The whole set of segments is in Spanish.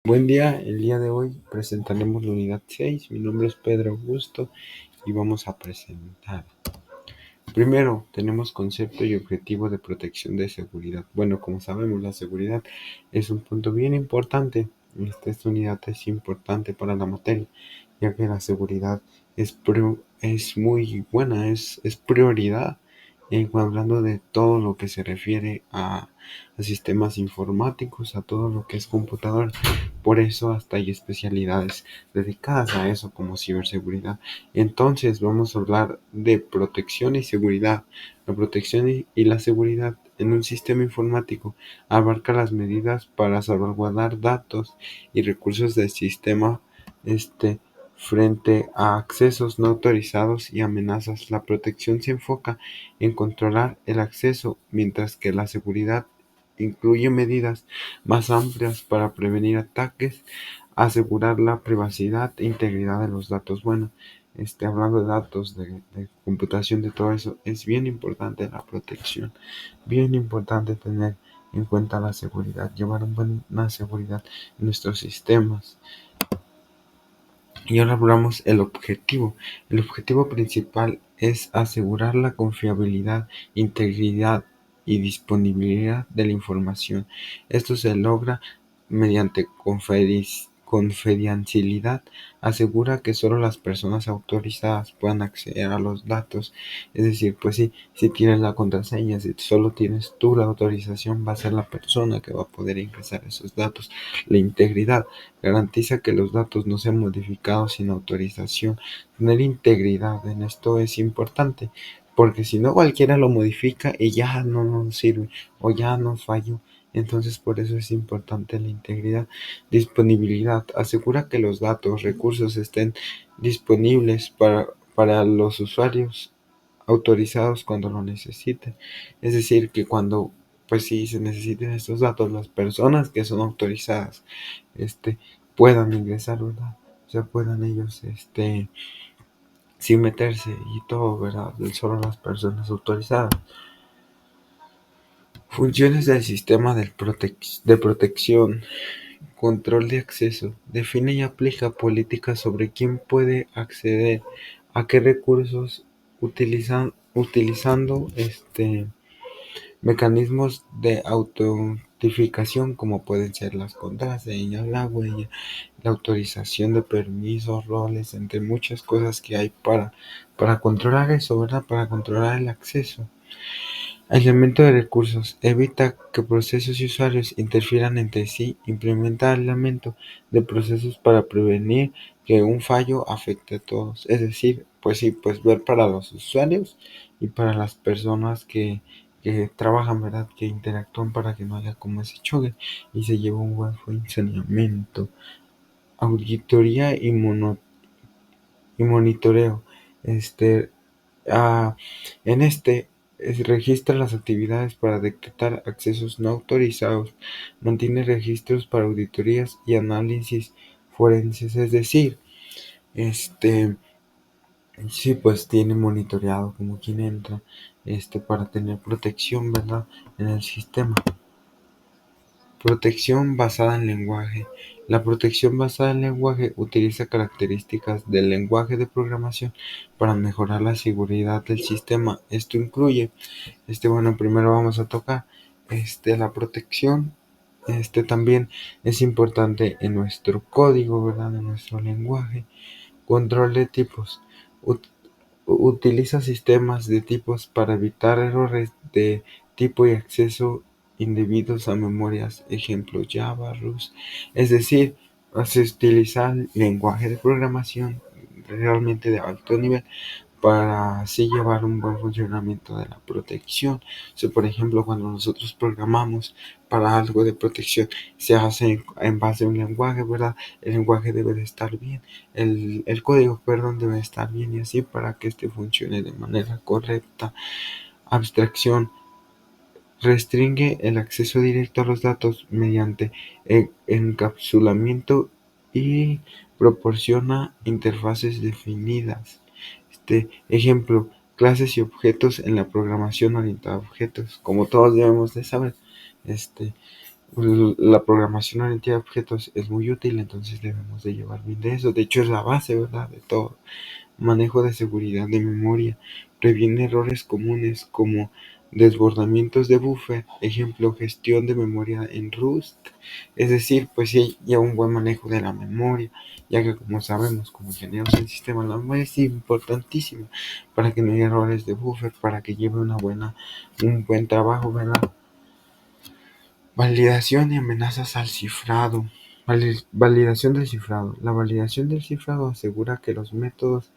Buen día, el día de hoy presentaremos la unidad 6. Mi nombre es Pedro Augusto y vamos a presentar. Primero, tenemos concepto y objetivo de protección de seguridad. Bueno, como sabemos, la seguridad es un punto bien importante. Esta unidad es importante para la materia, ya que la seguridad es muy buena, es prioridad. Hablando de todo lo que se refiere a sistemas informáticos, a todo lo que es computador. Por eso hasta hay especialidades dedicadas a eso como ciberseguridad. Entonces vamos a hablar de protección y seguridad. La protección y la seguridad en un sistema informático abarca las medidas para salvaguardar datos y recursos del sistema frente a accesos no autorizados y amenazas. La protección se enfoca en controlar el acceso, mientras que la seguridad incluye medidas más amplias para prevenir ataques, asegurar la privacidad e integridad de los datos. Bueno, hablando de datos, de computación, de todo eso, es bien importante la protección, bien importante tener en cuenta la seguridad, llevar una seguridad en nuestros sistemas. Y ahora hablamos el objetivo. El objetivo principal es asegurar la confiabilidad, integridad y disponibilidad de la información. Esto se logra mediante confidencialidad. Asegura que solo las personas autorizadas puedan acceder a los datos. Es decir, pues sí, si tienes la contraseña, si solo tienes tú la autorización, va a ser la persona que va a poder ingresar esos datos. La integridad garantiza que los datos no sean modificados sin autorización. Tener integridad en esto es importante, porque si no cualquiera lo modifica y ya no nos sirve o ya nos falló. Entonces por eso es importante la integridad. Disponibilidad. Asegura que los datos, recursos estén disponibles para los usuarios autorizados cuando lo necesiten. Es decir, que cuando pues si se necesiten estos datos, las personas que son autorizadas puedan ingresar, ¿verdad? O sea, puedan ellos sin meterse y todo, ¿verdad? Solo las personas autorizadas. Funciones del sistema de protección. Control de acceso. Define y aplica políticas sobre quién puede acceder a qué recursos utilizando mecanismos de autentificación como pueden ser las contraseñas, la huella, la autorización de permisos, roles, entre muchas cosas que hay para controlar eso, ¿verdad? Para controlar el acceso. Aislamiento de recursos. Evita que procesos y usuarios interfieran entre sí. Implementa aislamiento de procesos para prevenir que un fallo afecte a todos. Es decir, pues sí, pues ver para los usuarios y para las personas que trabajan, ¿verdad? Que interactúan para que no haya como ese choque y se lleve un buen funcionamiento. Auditoría y monitoreo. Este, Ah, en registra las actividades para detectar accesos no autorizados, mantiene registros para auditorías y análisis forenses, es decir, sí, pues tiene monitoreado como quien entra, para tener protección, ¿verdad? En el sistema. Protección basada en lenguaje. La protección basada en lenguaje utiliza características del lenguaje de programación para mejorar la seguridad del sistema. Esto incluye, bueno, primero vamos a tocar, la protección. También es importante en nuestro código, ¿verdad? En nuestro lenguaje. Control de tipos. Utiliza sistemas de tipos para evitar errores de tipo y acceso indebidos a memorias, ejemplo Java, Rust. Es decir, se utiliza el lenguaje de programación realmente de alto nivel para así llevar un buen funcionamiento de la protección. O sea, por ejemplo, cuando nosotros programamos para algo de protección, se hace en base a un lenguaje, ¿verdad? El lenguaje debe de estar bien, el código, perdón, debe de estar bien y así para que funcione de manera correcta. Abstracción. Restringe el acceso directo a los datos mediante encapsulamiento y proporciona interfaces definidas. Ejemplo, clases y objetos en la programación orientada a objetos, como todos debemos de saber. La programación orientada a objetos es muy útil, entonces debemos de llevar bien de eso. De hecho, es la base, ¿verdad?, de todo. Manejo de seguridad de memoria. Previene errores comunes como desbordamientos de buffer, ejemplo, gestión de memoria en Rust. Es decir, pues sí, ya un buen manejo de la memoria, ya que como sabemos, como ingenieros en sistemas, la memoria es importantísima para que no haya errores de buffer, para que lleve un buen trabajo, ¿verdad? Validación y amenazas al cifrado. Validación del cifrado. La validación del cifrado asegura que los métodos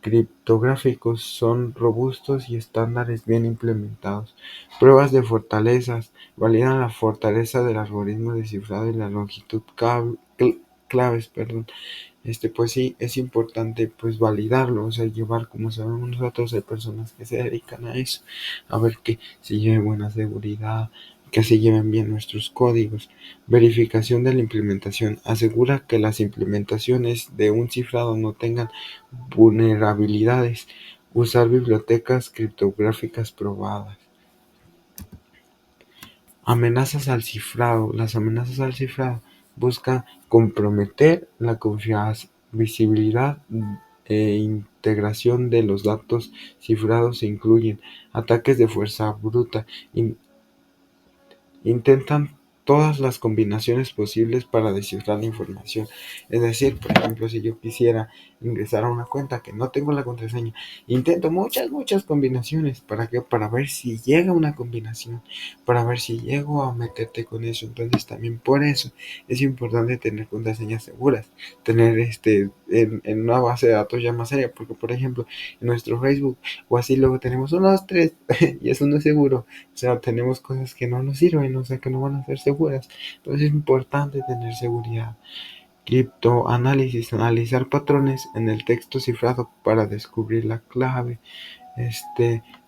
criptográficos son robustos y estándares bien implementados. Pruebas de fortalezas. Validan la fortaleza del algoritmo de cifrado y la longitud claves, perdón. Pues sí, es importante pues validarlo, o sea, llevar, como sabemos nosotros, hay personas que se dedican a eso, a ver que se lleve buena seguridad, que se lleven bien nuestros códigos. Verificación de la implementación. Asegura que las implementaciones de un cifrado no tengan vulnerabilidades. Usar bibliotecas criptográficas probadas. Amenazas al cifrado. Las amenazas al cifrado buscan comprometer la visibilidad e integración de los datos cifrados e incluyen ataques de fuerza bruta. Intentan todas las combinaciones posibles para descifrar la información. Es decir, por ejemplo, si yo quisiera ingresar a una cuenta que no tengo la contraseña, intento muchas combinaciones. ¿Para qué? Para ver si llega una combinación, para ver si llego a meterte con eso. Entonces también por eso es importante tener contraseñas seguras, tener en una base de datos ya más seria, porque por ejemplo en nuestro Facebook o así luego tenemos unos tres y eso no es seguro. O sea, tenemos cosas que no nos sirven, o sea, que no van a ser seguras. Entonces es importante tener seguridad. Criptoanálisis, analizar patrones en el texto cifrado para descubrir la clave.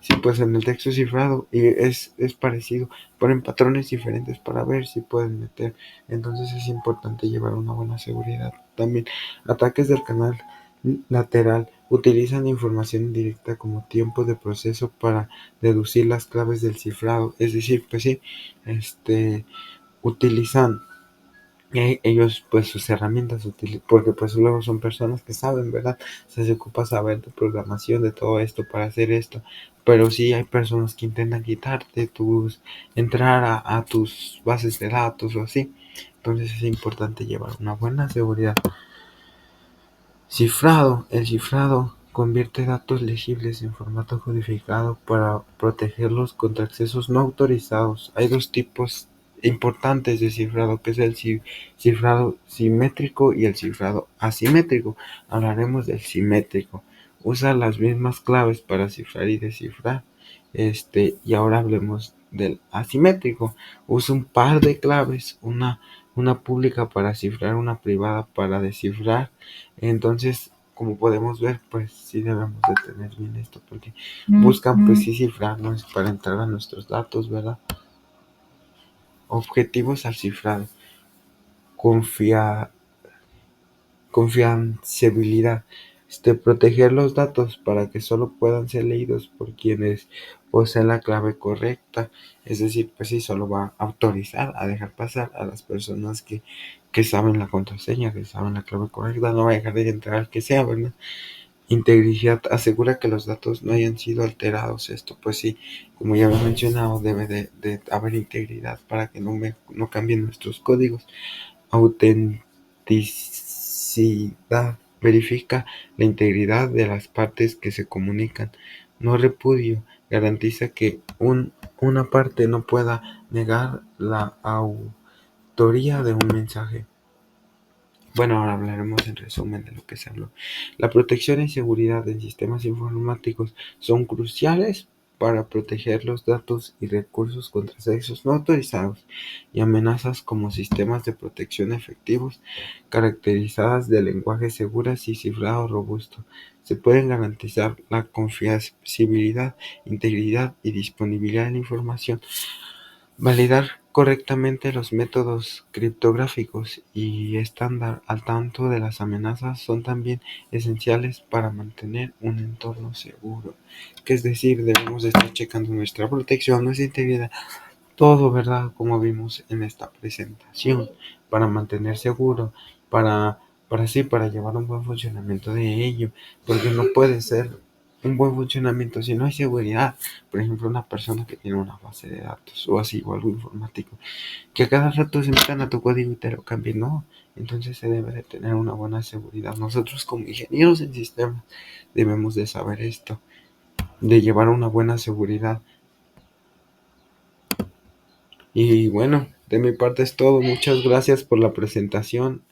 Sí, pues en el texto cifrado y es parecido, ponen patrones diferentes para ver si pueden meter. Entonces es importante llevar una buena seguridad. También ataques del canal lateral utilizan información indirecta como tiempo de proceso para deducir las claves del cifrado. Es decir, pues sí, utilizan ellos pues sus herramientas, porque pues luego son personas que saben, ¿verdad? O sea, se ocupa saber de programación, de todo esto para hacer esto, pero sí hay personas que intentan quitarte entrar a tus bases de datos o así. Entonces es importante llevar una buena seguridad. Cifrado. El cifrado convierte datos legibles en formato codificado para protegerlos contra accesos no autorizados. Hay dos tipos importantes de cifrado, que es el cifrado simétrico y el cifrado asimétrico. Hablaremos del simétrico. Usa las mismas claves para cifrar y descifrar. Y ahora hablemos del asimétrico. Usa un par de claves, una pública para cifrar, una privada para descifrar. Entonces, como podemos ver, pues sí debemos de tener bien esto, porque buscan pues sí cifrarnos para entrar a nuestros datos, ¿verdad? Objetivos al cifrado. Confidencialidad. Proteger los datos para que solo puedan ser leídos por quienes poseen la clave correcta. Es decir, pues sí, solo va a autorizar a dejar pasar a las personas que saben la contraseña, que saben la clave correcta. No va a dejar de entrar al que sea, ¿verdad? Integridad. Asegura que los datos no hayan sido alterados. Esto pues sí, como ya había mencionado, debe de haber integridad para que no cambien nuestros códigos. Autenticidad. Verifica la integridad de las partes que se comunican. No repudio. Garantiza que una parte no pueda negar la autoría de un mensaje. Bueno, ahora hablaremos en resumen de lo que se habló. La protección y seguridad en sistemas informáticos son cruciales para proteger los datos y recursos contra accesos no autorizados y amenazas como sistemas de protección efectivos, caracterizadas de lenguaje seguras y cifrado robusto. Se pueden garantizar la confiabilidad, integridad y disponibilidad de la información. Validar correctamente los métodos criptográficos y estar al tanto de las amenazas son también esenciales para mantener un entorno seguro. Que es decir, debemos estar checando nuestra protección, nuestra integridad, todo, ¿verdad? Como vimos en esta presentación, para mantener seguro, para, para llevar un buen funcionamiento de ello, porque no puede ser un buen funcionamiento si no hay seguridad. Por ejemplo, una persona que tiene una base de datos o así, o algo informático, que a cada rato se metan a tu código y te lo cambien, no. Entonces se debe de tener una buena seguridad. Nosotros como ingenieros en sistemas debemos de saber esto, de llevar una buena seguridad. Y bueno, de mi parte es todo. Muchas gracias por la presentación.